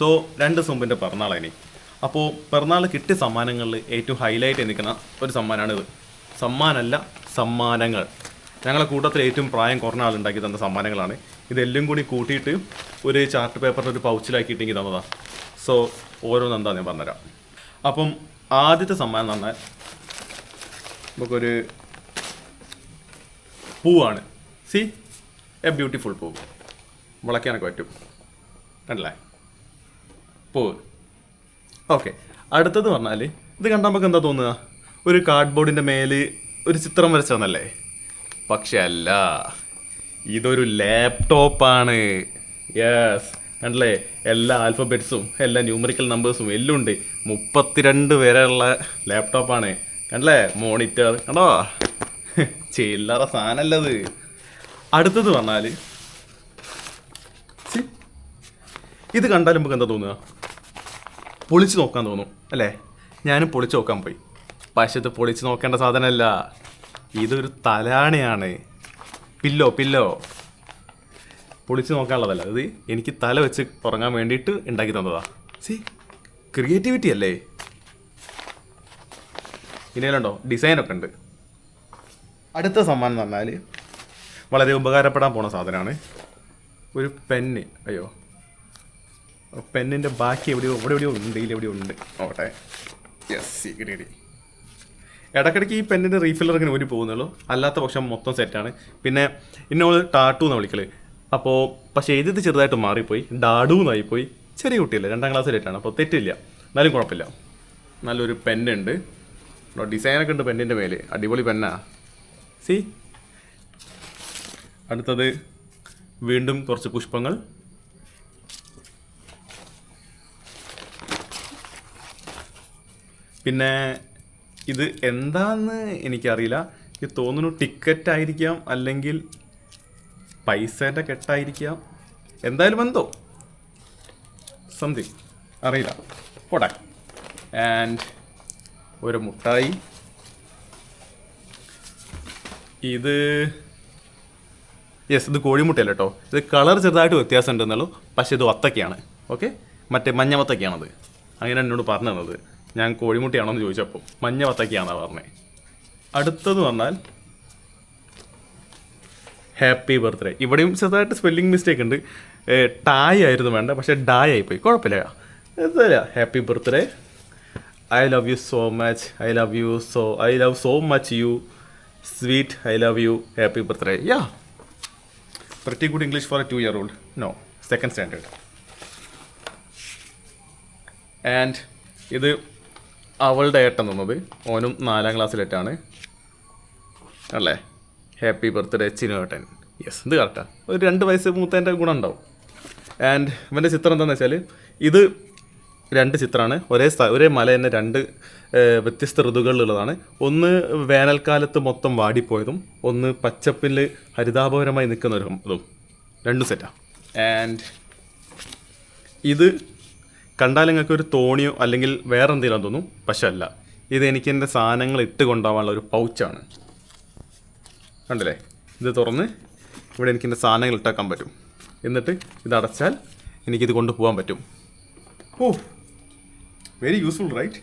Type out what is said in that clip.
So 2 ദിവസം മുമ്പിൻ്റെ പിറന്നാളാണ്. അപ്പോൾ പിറന്നാൾ കിട്ടിയ സമ്മാനങ്ങളിൽ ഏറ്റവും ഹൈലൈറ്റ് നിൽക്കുന്ന ഒരു സമ്മാനമാണിത്. സമ്മാനമല്ല, സമ്മാനങ്ങൾ. ഞങ്ങളെ കൂട്ടത്തിൽ ഏറ്റവും പ്രായം കുറഞ്ഞ ആളുണ്ടാക്കി തന്ന സമ്മാനങ്ങളാണ്. ഇതെല്ലാം കൂടി കൂട്ടിയിട്ട് ഒരു ചാർട്ട് പേപ്പറിൻ്റെ ഒരു പൗച്ചിലാക്കിയിട്ടെങ്കിൽ തന്നതാണ്. സോ ഓരോന്നെന്താ ഞാൻ പറഞ്ഞുതരാം. അപ്പം ആദ്യത്തെ സമ്മാനം എന്ന് പറഞ്ഞാൽ നമുക്കൊരു പൂവാണ്. സി എ ബ്യൂട്ടിഫുൾ പൂവ്. വിളയ്ക്കാനൊക്കെ പറ്റും, കണ്ടല്ലേ പൂവ്. ഓക്കെ, അടുത്തത് പറഞ്ഞാൽ ഇത് കണ്ടാൽ നമുക്ക് എന്താ തോന്നുക? ഒരു കാർഡ്ബോർഡിൻ്റെ മേൽ ഒരു ചിത്രം വരച്ചതെന്നല്ലേ? പക്ഷെ അല്ല, ഇതൊരു ലാപ്ടോപ്പാണ്. യെസ്, കണ്ടല്ലേ? എല്ലാ ആൽഫബറ്റ്സും എല്ലാ ന്യൂമറിക്കൽ നമ്പേഴ്സും എല്ലാം ഉണ്ട്. 32 വരെയുള്ള ലാപ്ടോപ്പാണ്. കണ്ടല്ലേ? മോണിറ്റർ കണ്ടോ? ചില്ലറ സാധനമല്ലത്. അടുത്തത് പറഞ്ഞാൽ ഇത് കണ്ടാൽ നമുക്ക് എന്താ തോന്നുക? പൊളിച്ച് നോക്കാൻ തോന്നും അല്ലേ? ഞാനും പൊളിച്ച് നോക്കാൻ പോയി. പക്ഷെ ഇത് പൊളിച്ച് നോക്കേണ്ട സാധനമല്ല, ഇതൊരു തലാണയാണ്. പില്ലോ പൊളിച്ച് നോക്കാനുള്ളതല്ല, ഇത് എനിക്ക് തല വെച്ച് ഉറങ്ങാൻ വേണ്ടിയിട്ട് ഉണ്ടാക്കി തന്നതാ. സി ക്രിയേറ്റിവിറ്റി അല്ലേ? ഇനിയുണ്ടോ ഡിസൈനൊക്കെ ഉണ്ട്. അടുത്ത സമ്മാനം എന്ന് പറഞ്ഞാൽ വളരെ ഉപകാരപ്പെടാൻ പോണ സാധനമാണ്. ഒരു പെന്ന്. അയ്യോ, പെന്നിൻ്റെ ബാക്കി എവിടെയോ ഉണ്ട്, ഇതിലെവിടെയോ ഉണ്ട്. നോക്കട്ടെ. യെസ്, കിട്ടി. ഇടയ്ക്കിടയ്ക്ക് ഈ പെന്നിൻ്റെ റീഫില്ലർ ഇങ്ങനെ ഊരി പോകുന്നുള്ളൂ, അല്ലാത്ത പക്ഷം മൊത്തം സെറ്റാണ്. പിന്നെ ഇന്നോട് ടാട്ടു എന്ന് വിളിക്കൽ. അപ്പോൾ പക്ഷേ എഴുതി ചെറുതായിട്ട് മാറിപ്പോയി, ഡാഡു എന്നായിപ്പോയി. ചെറിയ കുട്ടിയല്ലേ, 2ാം ക്ലാസ്സിലായിട്ടാണ്, അപ്പോൾ തെറ്റില്ല. എന്നാലും കുഴപ്പമില്ല. നല്ലൊരു പെന്നുണ്ട്, ഡിസൈനൊക്കെ ഉണ്ട് പെന്നിൻ്റെ മേലെ. അടിപൊളി പെന്നാ. സി അടുത്തത് വീണ്ടും കുറച്ച് പുഷ്പങ്ങൾ. പിന്നെ ഇത് എന്താന്ന് എനിക്കറിയില്ല. ഇത് തോന്നുന്നു ടിക്കറ്റ് ആയിരിക്കാം, അല്ലെങ്കിൽ പൈസേൻ്റെ കെട്ടായിരിക്കാം. എന്തായാലും എന്തോ സംതിങ് അറിയില്ല. പോട്ടെ. ആൻഡ് ഒരു മുട്ടായി. ഇത് യെസ്, ഇത് കോഴിമുട്ടയല്ല കേട്ടോ. ഇത് കളർ ചെറുതായിട്ട് വ്യത്യാസം ഉണ്ടെന്നുള്ളൂ. പക്ഷേ ഇത് വത്തക്കയാണ്. ഓക്കെ, മറ്റേ മഞ്ഞ വത്തക്കയാണത്. അങ്ങനെ എന്നോട് പറഞ്ഞു തന്നത്. ഞാൻ കോഴിമുട്ടയാണോ എന്ന് ചോദിച്ചപ്പോൾ മഞ്ഞ വത്തക്കയാണെന്നാണ് പറഞ്ഞത്. അടുത്തത് പറഞ്ഞാൽ ഹാപ്പി ബർത്ത്ഡേ. ഇവിടെയും ചെറുതായിട്ട് സ്പെല്ലിംഗ് മിസ്റ്റേക്ക് ഉണ്ട്. ടായ് ആയിരുന്നു വേണ്ട, പക്ഷേ ഡായ് ആയിപ്പോയി. കുഴപ്പമില്ല, എന്തല്ല. Happy birthday, I love you so much, I love so much you, sweet, I love you, happy birthday. Yeah, pretty good English for a 2-year-old. No, 2nd standard. And ഇത് അവളുടെ ഏട്ടൻ തന്നത്. ഓനും 4ാം ക്ലാസ്സിലേറ്റാണ് അല്ലേ? Happy birthday ചിനുവേട്ടൻ. യെസ്, ഇത് കറക്റ്റാണ്. ഒരു 2 വയസ്സ് മൂത്തതിൻ്റെ ഗുണം ഉണ്ടാവും. ആൻഡ് ഇവൻ്റെ ചിത്രം എന്താണെന്ന് വെച്ചാൽ ഇത് 2 ചിത്രമാണ്. ഒരേ മല തന്നെ 2 വ്യത്യസ്ത ഋതുകളിലുള്ളതാണ്. ഒന്ന് വേനൽക്കാലത്ത് മൊത്തം വാടിപ്പോയതും, ഒന്ന് പച്ചപ്പിൽ ഹരിതാപകരമായി നിൽക്കുന്ന ഒരു ഇതും. 2 സെറ്റാണ്. ആൻഡ് ഇത് കണ്ടാൽ നിങ്ങൾക്ക് ഒരു തോണിയോ അല്ലെങ്കിൽ വേറെ എന്തെങ്കിലും തോന്നും, പക്ഷെ അല്ല. ഇത് എനിക്ക് എൻ്റെ സാധനങ്ങൾ ഇട്ട് കൊണ്ടുപോകാനുള്ള ഒരു പൗച്ചാണ്. കണ്ടില്ലേ? ഇത് തുറന്ന് ഇവിടെ എനിക്ക് എൻ്റെ സാധനങ്ങൾ ഇട്ടാക്കാൻ പറ്റും. എന്നിട്ട് ഇത് അടച്ചാൽ എനിക്കിത് കൊണ്ടുപോകാൻ പറ്റും. ഓ, വെരി യൂസ്ഫുൾ, റൈറ്റ്?